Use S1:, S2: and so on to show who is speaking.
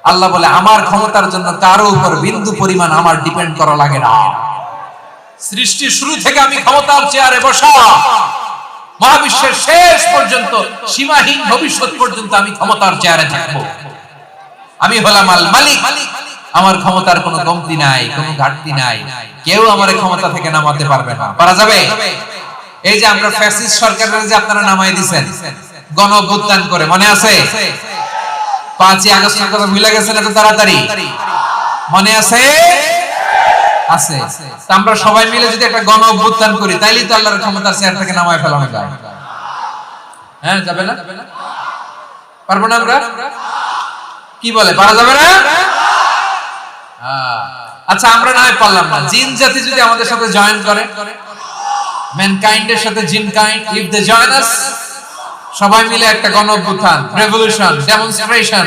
S1: আল্লাহ বলে আমার ক্ষমতার জন্য কারো উপর বিন্দু পরিমাণ আমার ডিপেন্ড করা লাগে না। সৃষ্টির শুরু থেকে আমি ক্ষমতার চেয়ারে বসা, মহাবিশ্বের শেষ পর্যন্ত, সীমাহীন ভবিষ্যৎ পর্যন্ত আমি ক্ষমতার চেয়ারে থাকবো। আমি হলাম আল মালিক, আমার ক্ষমতার কোনো কমতি নাই, কোনো ঘাটতি নাই। কেউ আমার ক্ষমতা থেকে নামাতে পারবে না। পারা যাবে? এই যে আমরা ফ্যাসিস্ট সরকারের যে আপনারা নামাই দিবেন গণ অভ্যুত্থান করে, মনে আছে? 5ই আগস্টের কথা ভুলে গেছেন এত তাড়াতাড়ি? মনে আছে? আছে। তা আমরা সবাই মিলে যদি একটা গণ অভ্যুত্থান করি, তাইলেই তো আল্লাহর ক্ষমতার চেয়ার থেকে নামায় ফেলানো যায়। হ্যাঁ, যাবে না? পারবো না আমরা? কি বলে, পারা যাবে না? আচ্ছা, আমরা না হয় পারলাম না, জিন জাতি যদি আমাদের সাথে জয়েন করে, ম্যানকাইন্ডের সাথে জিনকাইন্ড, ইফ দে জয়েন আস, সবাই মিলে একটা গণ অভ্যুত্থান, রেভলিউশন, ডেমনস্ট্রেশন